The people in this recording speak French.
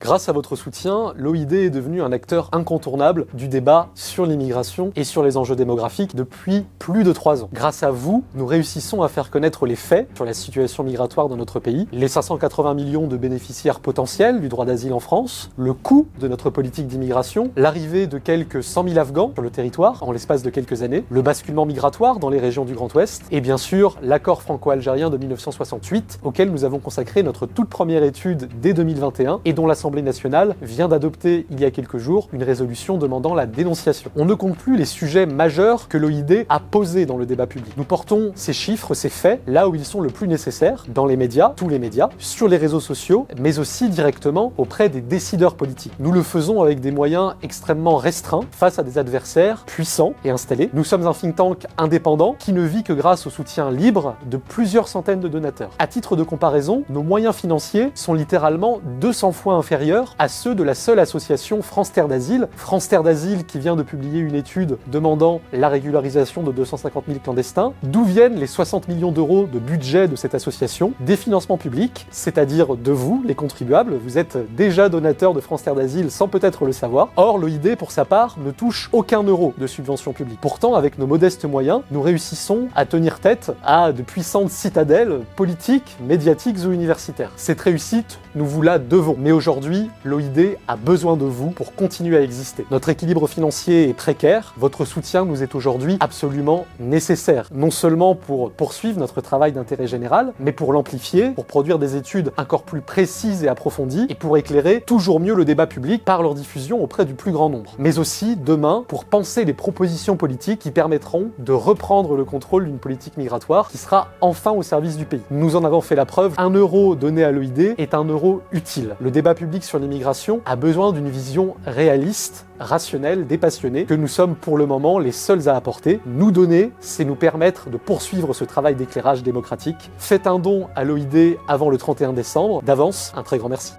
Grâce à votre soutien, l'OID est devenu un acteur incontournable du débat sur l'immigration et sur les enjeux démographiques depuis plus de 3 ans. Grâce à vous, nous réussissons à faire connaître les faits sur la situation migratoire dans notre pays, les 580 millions de bénéficiaires potentiels du droit d'asile en France, le coût de notre politique d'immigration, l'arrivée de quelques 100 000 Afghans sur le territoire en l'espace de quelques années, le basculement migratoire dans les régions du Grand Ouest, et bien sûr l'accord franco-algérien de 1968, auquel nous avons consacré notre toute première étude dès 2021 et dont l'Assemblée nationale vient d'adopter il y a quelques jours une résolution demandant la dénonciation. On ne compte plus les sujets majeurs que l'OID a posés dans le débat public. Nous portons ces chiffres, ces faits, là où ils sont le plus nécessaires, dans les médias, tous les médias, sur les réseaux sociaux, mais aussi directement auprès des décideurs politiques. Nous le faisons avec des moyens extrêmement restreints face à des adversaires puissants et installés. Nous sommes un think tank indépendant qui ne vit que grâce au soutien libre de plusieurs centaines de donateurs. À titre de comparaison, nos moyens financiers sont littéralement 200 fois inférieurs à ceux de la seule association France Terre d'Asile. France Terre d'Asile qui vient de publier une étude demandant la régularisation de 250 000 clandestins. D'où viennent les 60 millions d'euros de budget de cette association? Des financements publics, c'est-à-dire de vous, les contribuables. Vous êtes déjà donateurs de France Terre d'Asile sans peut-être le savoir. Or, l'OID, pour sa part, ne touche aucun euro de subvention publique. Pourtant, avec nos modestes moyens, nous réussissons à tenir tête à de puissantes citadelles politiques, médiatiques ou universitaires. Cette réussite, nous vous la devons. Mais aujourd'hui, l'OID a besoin de vous pour continuer à exister. Notre équilibre financier est précaire, votre soutien nous est aujourd'hui absolument nécessaire. Non seulement pour poursuivre notre travail d'intérêt général, mais pour l'amplifier, pour produire des études encore plus précises et approfondies, et pour éclairer toujours mieux le débat public par leur diffusion auprès du plus grand nombre. Mais aussi, demain, pour penser les propositions politiques qui permettront de reprendre le contrôle d'une politique migratoire qui sera enfin au service du pays. Nous en avons fait la preuve, 1 euro donné à l'OID est 1 euro utile. Le débat public sur l'immigration a besoin d'une vision réaliste, rationnelle, dépassionnée, que nous sommes pour le moment les seuls à apporter. Nous donner, c'est nous permettre de poursuivre ce travail d'éclairage démocratique. Faites un don à l'OID avant le 31 décembre. D'avance, un très grand merci.